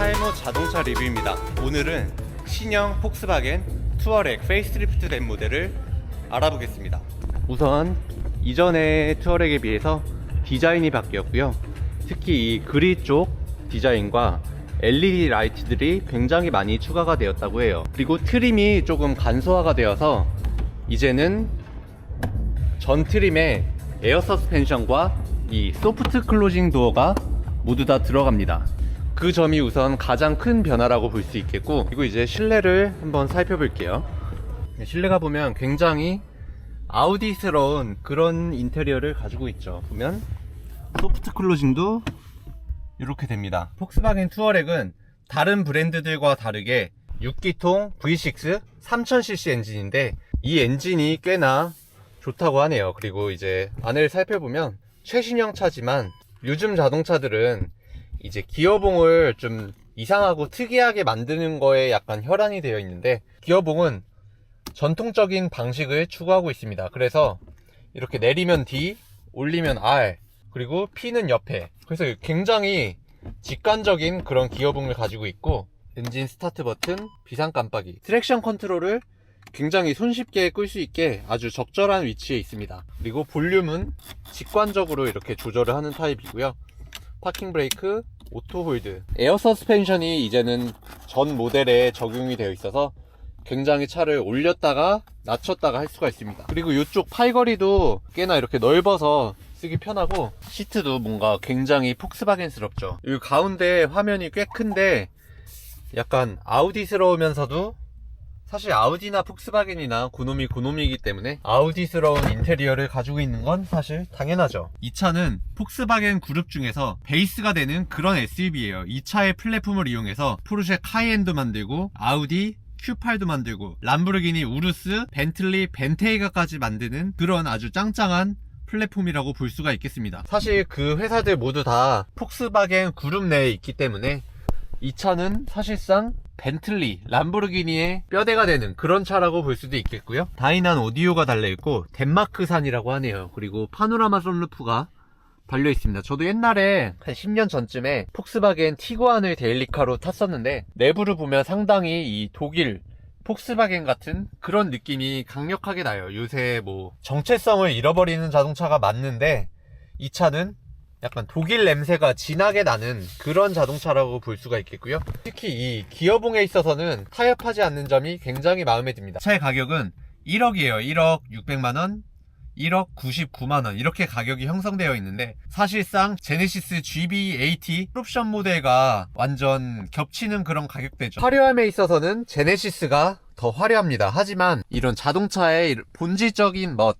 타이머 자동차 리뷰입니다. 오늘은 신형 폭스바겐 투어렉 페이스리프트 된 모델을 알아보겠습니다. 우선 이전의 투어렉에 비해서 디자인이 바뀌었고요. 특히 이 그릴 쪽 디자인과 LED 라이트들이 굉장히 많이 추가가 되었다고 해요. 그리고 트림이 조금 간소화가 되어서 이제는 전 트림에 에어 서스펜션과 이 소프트 클로징 도어가 모두 다 들어갑니다. 그 점이 우선 가장 큰 변화라고 볼 수 있겠고, 그리고 이제 실내를 한번 살펴볼게요. 실내가 보면 굉장히 아우디스러운 그런 인테리어를 가지고 있죠. 보면 소프트 클로징도 이렇게 됩니다. 폭스바겐 투어렉은 다른 브랜드들과 다르게 6기통 V6 3000cc 엔진인데 이 엔진이 꽤나 좋다고 하네요. 그리고 이제 안을 살펴보면 최신형 차지만 요즘 자동차들은 이제 기어봉을 좀 이상하고 특이하게 만드는 거에 약간 혈안이 되어 있는데, 기어봉은 전통적인 방식을 추구하고 있습니다. 그래서 이렇게 내리면 D, 올리면 R, 그리고 P는 옆에, 그래서 굉장히 직관적인 그런 기어봉을 가지고 있고, 엔진 스타트 버튼, 비상 깜빡이, 트랙션 컨트롤을 굉장히 손쉽게 끌 수 있게 아주 적절한 위치에 있습니다. 그리고 볼륨은 직관적으로 이렇게 조절을 하는 타입이고요. 파킹 브레이크, 오토 홀드, 에어 서스펜션이 이제는 전 모델에 적용이 되어 있어서 굉장히 차를 올렸다가 낮췄다가 할 수가 있습니다. 그리고 이쪽 팔걸이도 꽤나 이렇게 넓어서 쓰기 편하고, 시트도 뭔가 굉장히 폭스바겐스럽죠. 이 가운데 화면이 꽤 큰데 약간 아우디스러우면서도, 사실 아우디나 폭스바겐이나 고놈이기 때문에 아우디스러운 인테리어를 가지고 있는 건 사실 당연하죠. 이 차는 폭스바겐 그룹 중에서 베이스가 되는 그런 SUV예요. 이 차의 플랫폼을 이용해서 포르쉐 카이엔도 만들고, 아우디 Q8도 만들고, 람보르기니 우루스, 벤틀리 벤테이가까지 만드는 그런 아주 짱짱한 플랫폼이라고 볼 수가 있겠습니다. 사실 그 회사들 모두 다 폭스바겐 그룹 내에 있기 때문에 이 차는 사실상 벤틀리, 람보르기니의 뼈대가 되는 그런 차라고 볼 수도 있겠고요. 다이난 오디오가 달려있고 덴마크산이라고 하네요. 그리고 파노라마 선루프가 달려있습니다. 저도 옛날에 한 10년 전쯤에 폭스바겐 티구안을 데일리카로 탔었는데, 내부를 보면 상당히 이 독일 폭스바겐 같은 그런 느낌이 강력하게 나요. 요새 뭐 정체성을 잃어버리는 자동차가 맞는데 이 차는 약간 독일 냄새가 진하게 나는 그런 자동차라고 볼 수가 있겠고요. 특히 이 기어봉에 있어서는 타협하지 않는 점이 굉장히 마음에 듭니다. 차의 가격은 1억이에요. 1억 600만원, 1억 99만원 이렇게 가격이 형성되어 있는데, 사실상 제네시스 GB80 풀옵션 모델과 완전 겹치는 그런 가격대죠. 화려함에 있어서는 제네시스가 더 화려합니다. 하지만 이런 자동차의 본질적인 멋,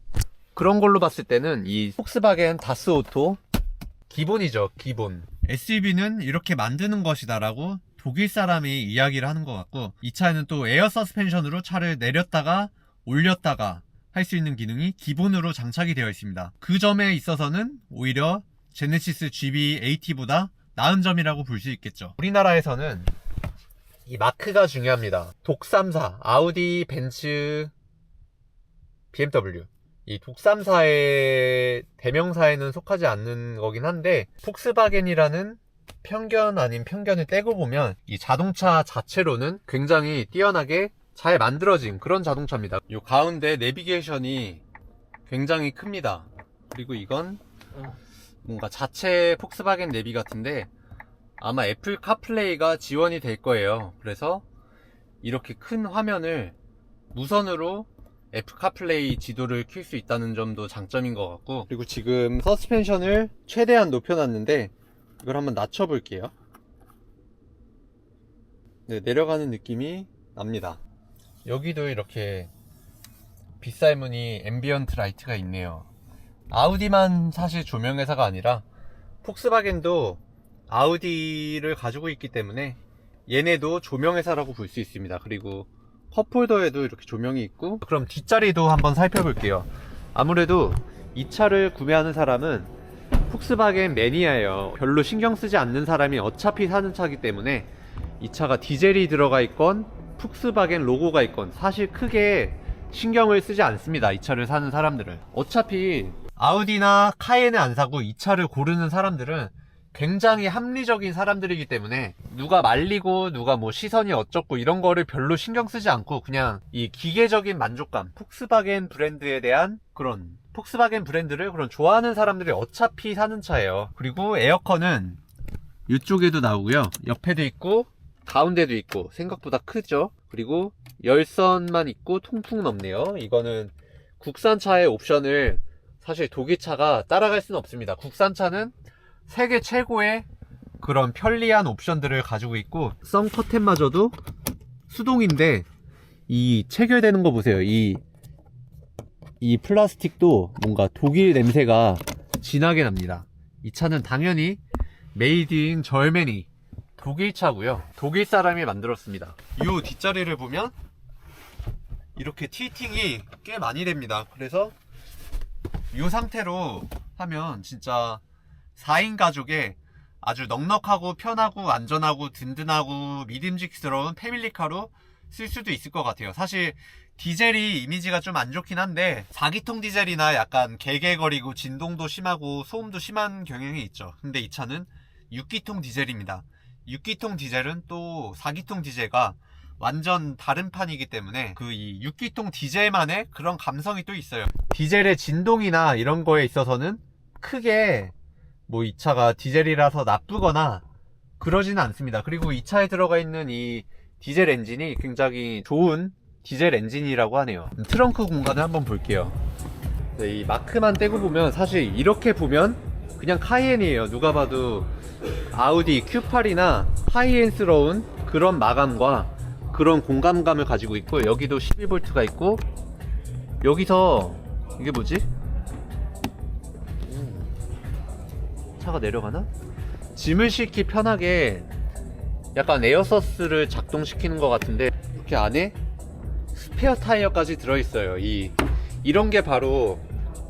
그런 걸로 봤을 때는 이 폭스바겐 다스오토 기본이죠. 기본. SUV는 이렇게 만드는 것이다 라고 독일 사람이 이야기를 하는 것 같고, 이 차에는 또 에어 서스펜션으로 차를 내렸다가 올렸다가 할 수 있는 기능이 기본으로 장착이 되어 있습니다. 그 점에 있어서는 오히려 제네시스 GB80보다 나은 점이라고 볼 수 있겠죠. 우리나라에서는 이 마크가 중요합니다. 독3사, 아우디, 벤츠, BMW, 이 독3사의 대명사에는 속하지 않는 거긴 한데, 폭스바겐이라는 편견 아닌 편견을 떼고 보면 이 자동차 자체로는 굉장히 뛰어나게 잘 만들어진 그런 자동차입니다. 이 가운데 내비게이션이 굉장히 큽니다. 그리고 이건 뭔가 자체 폭스바겐 내비 같은데 아마 애플 카플레이가 지원이 될 거예요. 그래서 이렇게 큰 화면을 무선으로 애플 카플레이 지도를 켤 수 있다는 점도 장점인 것 같고, 그리고 지금 서스펜션을 최대한 높여놨는데 이걸 한번 낮춰볼게요. 네, 내려가는 느낌이 납니다. 여기도 이렇게 빗살무늬 앰비언트 라이트가 있네요. 아우디만 사실 조명회사가 아니라 폭스바겐도 아우디를 가지고 있기 때문에 얘네도 조명회사라고 볼 수 있습니다. 그리고 컵홀더에도 이렇게 조명이 있고, 그럼 뒷자리도 한번 살펴볼게요. 아무래도 이 차를 구매하는 사람은 폭스바겐 매니아예요. 별로 신경 쓰지 않는 사람이 어차피 사는 차기 때문에 이 차가 디젤이 들어가 있건 폭스바겐 로고가 있건 사실 크게 신경을 쓰지 않습니다. 이 차를 사는 사람들은. 어차피 아우디나 카이엔을 안 사고 이 차를 고르는 사람들은 굉장히 합리적인 사람들이기 때문에 누가 말리고 누가 뭐 시선이 어쩌고 이런 거를 별로 신경 쓰지 않고 그냥 이 기계적인 만족감, 폭스바겐 브랜드에 대한 그런 폭스바겐 브랜드를 그런 좋아하는 사람들이 어차피 사는 차예요. 그리고 에어컨은 이쪽에도 나오고요. 옆에도 있고 가운데도 있고 생각보다 크죠. 그리고 열선만 있고 통풍 넓네요. 이거는 국산차의 옵션을 사실 독일차가 따라갈 수는 없습니다. 국산차는 세계 최고의 그런 편리한 옵션들을 가지고 있고 선 커튼마저도 수동인데 이 체결되는 거 보세요. 이 플라스틱도 뭔가 독일 냄새가 진하게 납니다. 이 차는 당연히 메이드 인 절메니 독일 차고요. 독일 사람이 만들었습니다. 이 뒷자리를 보면 이렇게 티팅이 꽤 많이 됩니다. 그래서 이 상태로 하면 진짜 4인 가족에 아주 넉넉하고 편하고 안전하고 든든하고 믿음직스러운 패밀리카로 쓸 수도 있을 것 같아요. 사실 디젤이 이미지가 좀 안 좋긴 한데 4기통 디젤이나 약간 개개거리고 진동도 심하고 소음도 심한 경향이 있죠. 근데 이 차는 6기통 디젤입니다. 6기통 디젤은 또 4기통 디젤과 완전 다른 판이기 때문에 그 이 6기통 디젤만의 그런 감성이 또 있어요. 디젤의 진동이나 이런 거에 있어서는 크게 뭐 이 차가 디젤이라서 나쁘거나 그러지는 않습니다. 그리고 이 차에 들어가 있는 이 디젤 엔진이 굉장히 좋은 디젤 엔진이라고 하네요. 트렁크 공간을 한번 볼게요. 이 마크만 떼고 보면 사실 이렇게 보면 그냥 카이엔이에요. 누가 봐도 아우디 Q8이나 하이엔스러운 그런 마감과 그런 공간감을 가지고 있고 여기도 12V가 있고 여기서 이게 뭐지? 차가 내려가나? 짐을 싣기 편하게 약간 에어서스를 작동시키는 것 같은데 이렇게 안에 스페어 타이어까지 들어있어요. 이런 게 바로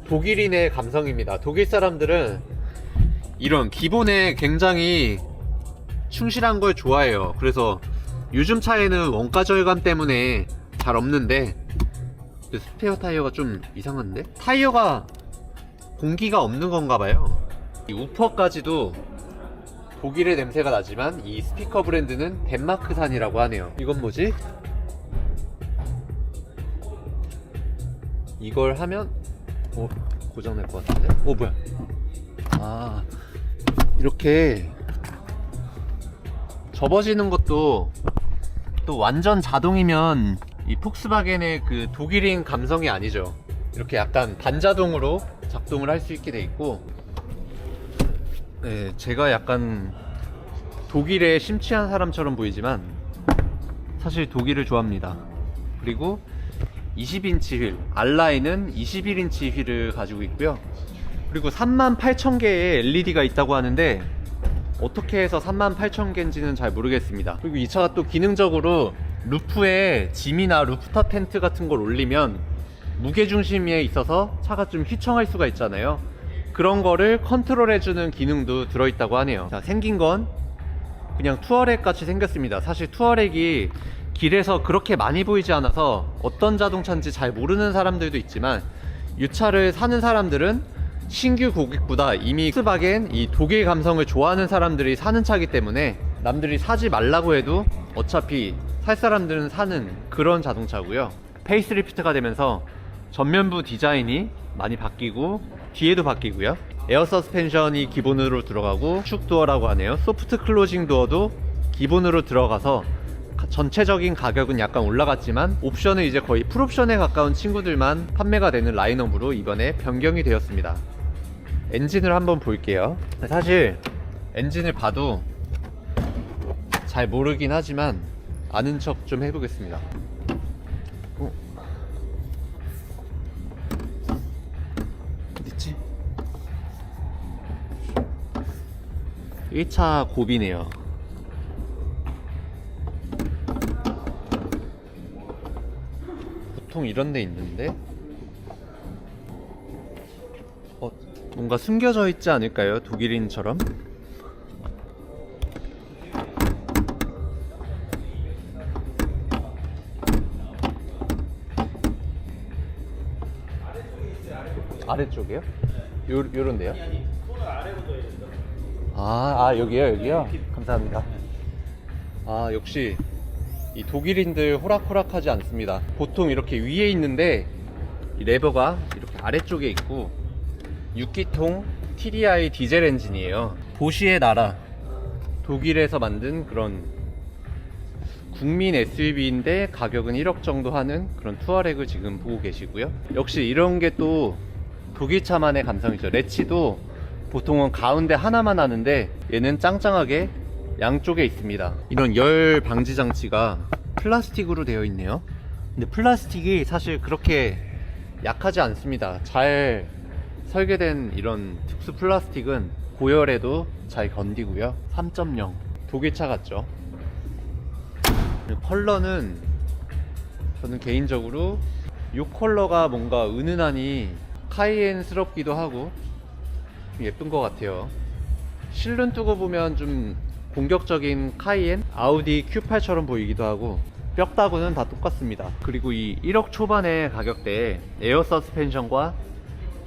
독일인의 감성입니다. 독일 사람들은 이런 기본에 굉장히 충실한 걸 좋아해요. 그래서 요즘 차에는 원가 절감 때문에 잘 없는데 스페어 타이어가 좀 이상한데? 타이어가 공기가 없는 건가 봐요. 이 우퍼까지도 독일의 냄새가 나지만 이 스피커 브랜드는 덴마크산이라고 하네요. 이건 뭐지? 이걸 하면 고장날 것 같은데? 뭐야? 아, 이렇게 접어지는 것도 또 완전 자동이면 이 폭스바겐의 그 독일인 감성이 아니죠. 이렇게 약간 반자동으로 작동을 할 수 있게 돼 있고, 네, 제가 약간 독일에 심취한 사람처럼 보이지만 사실 독일을 좋아합니다. 그리고 20인치 휠, 알라인은 21인치 휠을 가지고 있고요. 그리고 38,000개의 LED가 있다고 하는데 어떻게 해서 38,000개인지는 잘 모르겠습니다. 그리고 이 차가 또 기능적으로 루프에 짐이나 루프탑 텐트 같은 걸 올리면 무게중심에 있어서 차가 좀 휘청할 수가 있잖아요. 그런 거를 컨트롤해주는 기능도 들어있다고 하네요. 자, 생긴 건 그냥 투어렉 같이 생겼습니다. 사실 투어렉이 길에서 그렇게 많이 보이지 않아서 어떤 자동차인지 잘 모르는 사람들도 있지만 이 차를 사는 사람들은 신규 고객보다 이미 폭스바겐 이 독일 감성을 좋아하는 사람들이 사는 차이기 때문에 남들이 사지 말라고 해도 어차피 살 사람들은 사는 그런 자동차고요. 페이스리프트가 되면서 전면부 디자인이 많이 바뀌고 뒤에도 바뀌고요. 에어 서스펜션이 기본으로 들어가고 축도어라고 하네요. 소프트 클로징 도어도 기본으로 들어가서 전체적인 가격은 약간 올라갔지만 옵션은 이제 거의 풀옵션에 가까운 친구들만 판매가 되는 라인업으로 이번에 변경이 되었습니다. 엔진을 한번 볼게요. 사실 엔진을 봐도 잘 모르긴 하지만 아는 척 좀 해보겠습니다. 어딨지? 1차 고비네요. 보통 이런 데 있는데 뭔가 숨겨져 있지 않을까요? 독일인처럼? 아래쪽이요? 요런데요? 여기요. 감사합니다. 역시 이 독일인들 호락호락하지 않습니다. 보통 이렇게 위에 있는데 이 레버가 이렇게 아래쪽에 있고 6기통 TDI 디젤 엔진이에요. 보시의 나라 독일에서 만든 그런 국민 SUV인데 가격은 1억 정도 하는 그런 투어렉을 지금 보고 계시고요. 역시 이런 게 또 독일차만의 감성이죠. 레치도 보통은 가운데 하나만 하는데 얘는 짱짱하게 양쪽에 있습니다. 이런 열 방지 장치가 플라스틱으로 되어 있네요. 근데 플라스틱이 사실 그렇게 약하지 않습니다. 잘 설계된 이런 특수 플라스틱은 고열에도 잘 견디고요. 3.0 독일차 같죠. 컬러는 저는 개인적으로 이 컬러가 뭔가 은은하니 카이엔스럽기도 하고 예쁜 것 같아요. 실눈 뜨고 보면 좀 공격적인 카이엔, 아우디 Q8처럼 보이기도 하고 뼈다구는 다 똑같습니다. 그리고 이 1억 초반의 가격대에 에어 서스펜션과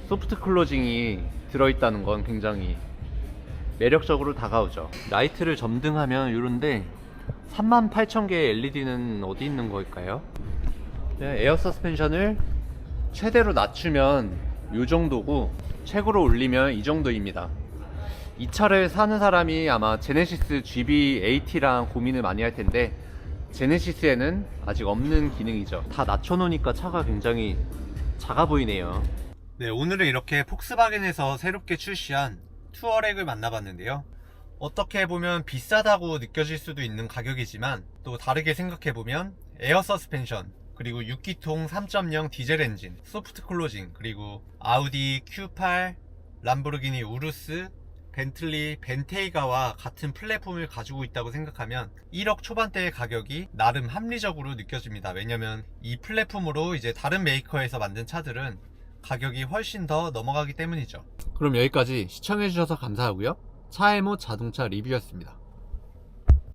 소프트 클로징이 들어있다는 건 굉장히 매력적으로 다가오죠. 라이트를 점등하면 이런데 38,000개의 LED는 어디 있는 걸까요? 에어 서스펜션을 최대로 낮추면 이 정도고 최고로 올리면 이 정도입니다. 이 차를 사는 사람이 아마 제네시스 GB80랑 고민을 많이 할 텐데 제네시스에는 아직 없는 기능이죠. 다 낮춰놓으니까 차가 굉장히 작아 보이네요. 네, 오늘은 이렇게 폭스바겐에서 새롭게 출시한 투어렉을 만나봤는데요. 어떻게 보면 비싸다고 느껴질 수도 있는 가격이지만 또 다르게 생각해보면 에어 서스펜션, 그리고 6기통 3.0 디젤 엔진, 소프트 클로징, 그리고 아우디 Q8, 람보르기니 우루스, 벤틀리 벤테이가와 같은 플랫폼을 가지고 있다고 생각하면 1억 초반대의 가격이 나름 합리적으로 느껴집니다. 왜냐면 이 플랫폼으로 이제 다른 메이커에서 만든 차들은 가격이 훨씬 더 넘어가기 때문이죠. 그럼 여기까지 시청해주셔서 감사하고요. 차에모 자동차 리뷰였습니다.